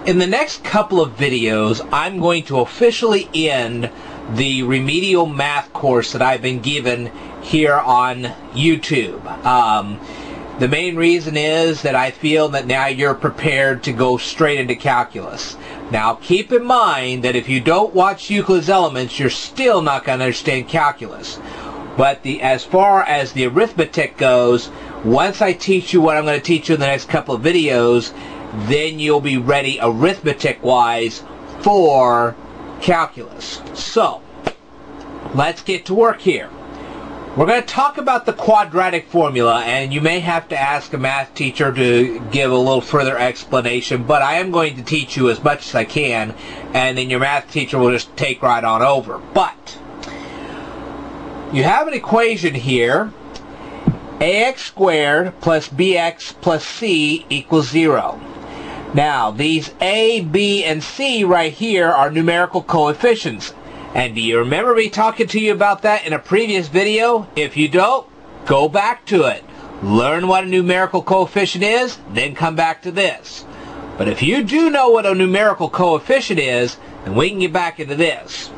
In the next couple of videos, I'm going to officially end the remedial math course that I've been given here on YouTube. The main reason is that I feel that now you're prepared to go straight into calculus. Now keep in mind that if you don't watch Euclid's Elements, you're still not going to understand calculus. But as far as the arithmetic goes, once I teach you what I'm going to teach you in the next couple of videos, then you'll be ready arithmetic-wise for calculus. So, let's get to work here. We're going to talk about the quadratic formula, and you may have to ask a math teacher to give a little further explanation, but I am going to teach you as much as I can, and then your math teacher will just take right on over. But, you have an equation here, ax squared plus bx plus c equals 0. Now, these a, b, and c right here are numerical coefficients. And do you remember me talking to you about that in a previous video? If you don't, go back to it. Learn what a numerical coefficient is, then come back to this. But if you do know what a numerical coefficient is, then we can get back into this.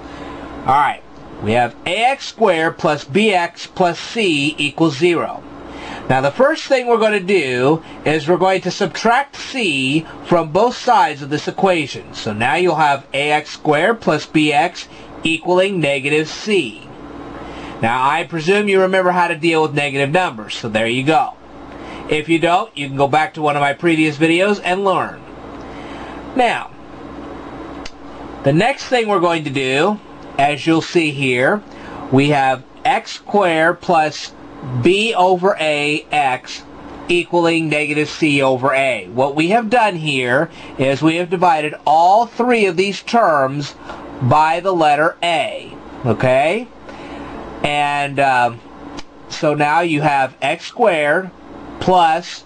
Alright, we have ax squared plus bx plus c equals 0. Now the first thing we're going to do is we're going to subtract c from both sides of this equation. So now you'll have ax squared plus bx equaling negative c. Now I presume you remember how to deal with negative numbers, so there you go. If you don't, you can go back to one of my previous videos and learn. Now, the next thing we're going to do, as you'll see here, we have x squared plus b over a x equaling negative c over a. What we have done here is we have divided all three of these terms by the letter a. Okay? And so now you have x squared plus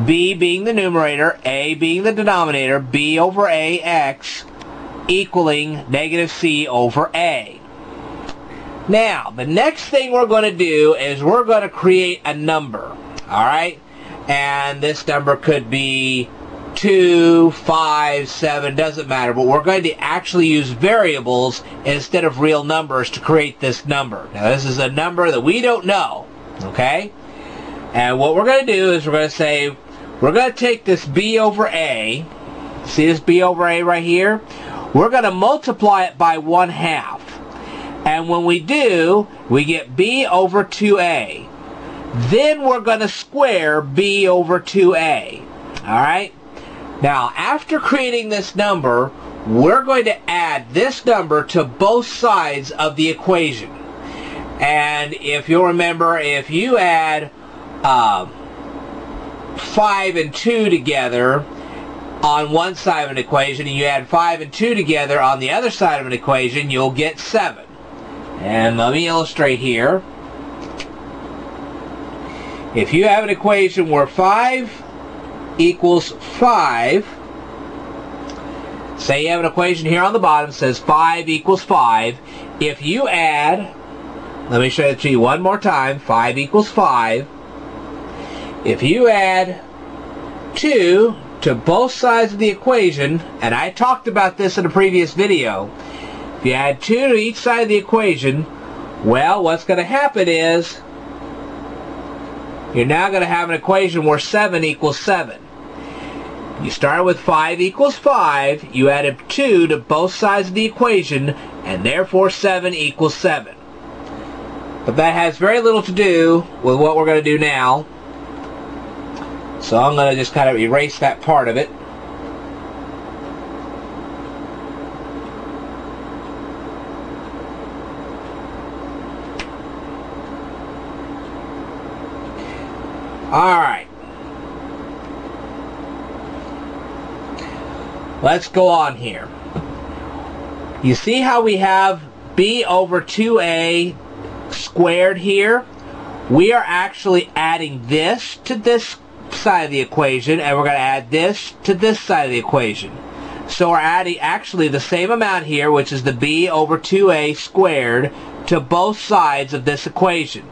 b being the numerator, a being the denominator, b over ax equaling negative c over a. Now, the next thing we're going to do is we're going to create a number. Alright? And this number could be 2, 5, 7, doesn't matter. But we're going to actually use variables instead of real numbers to create this number. Now, this is a number that we don't know. Okay? And what we're going to do is we're going to say, we're going to take this b over a. See this b over a right here? We're going to multiply it by 1/2. And when we do, we get b over 2a. Then we're going to square b over 2a. Alright? Now, after creating this number, we're going to add this number to both sides of the equation. And if you'll remember, if you add 5 and 2 together on one side of an equation, and you add 5 and 2 together on the other side of an equation, you'll get 7. And let me illustrate here. If you have an equation where 5 equals 5, say you have an equation here on the bottom that says 5 equals 5. If you add, let me show it to you one more time, 5 equals 5. If you add 2 to both sides of the equation, and I talked about this in a previous video, if you add 2 to each side of the equation, well, what's going to happen is you're now going to have an equation where 7 equals 7. You started with 5 equals 5, you added 2 to both sides of the equation, and therefore 7 equals 7. But that has very little to do with what we're going to do now. So I'm going to just kind of erase that part of it. Alright. Let's go on here. You see how we have b over 2a squared here? We are actually adding this to this side of the equation, and we're going to add this to this side of the equation. So we're adding actually the same amount here, which is the b over 2a squared, to both sides of this equation.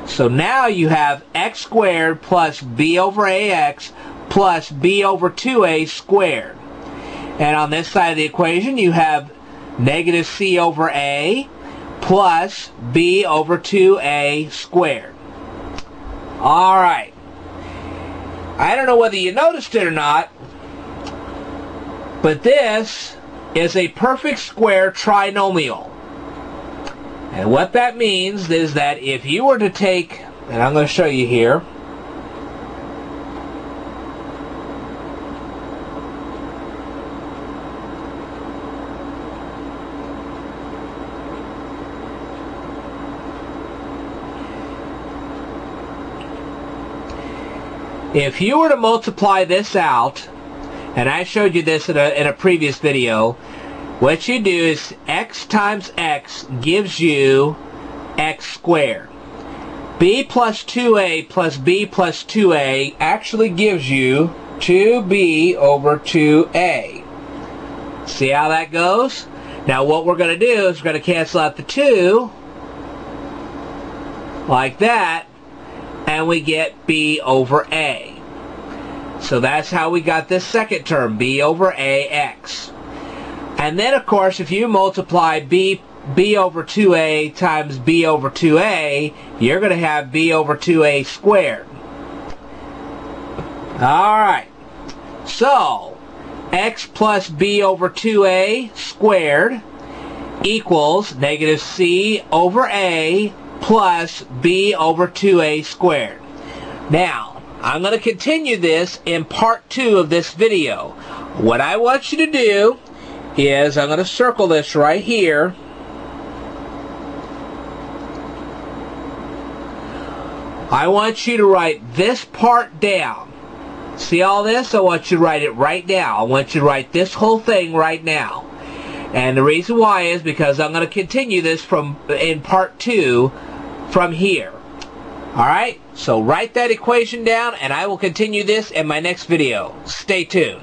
So now you have x squared plus b over ax plus b over 2a squared. And on this side of the equation, you have negative c over a plus b over 2a squared. All right. I don't know whether you noticed it or not, but this is a perfect square trinomial. And what that means is that if you were to take, and I'm going to show you here, if you were to multiply this out, and I showed you this in a previous video, what you do is x times x gives you x squared. B plus 2a plus b plus 2a actually gives you 2b over 2a. See how that goes? Now what we're going to do is we're going to cancel out the 2 like that, and we get b over a. So that's how we got this second term, b over ax. And then, of course, if you multiply b over 2a times b over 2a, you're going to have b over 2a squared. All right. So, x plus b over 2a squared equals negative c over a plus b over 2a squared. Now, I'm going to continue this in part 2 of this video. What I want you to do is, I'm going to circle this right here. I want you to write this part down. See all this? I want you to write it right now. I want you to write this whole thing right now. And the reason why is because I'm going to continue this in part 2 from here. Alright, so write that equation down and I will continue this in my next video. Stay tuned.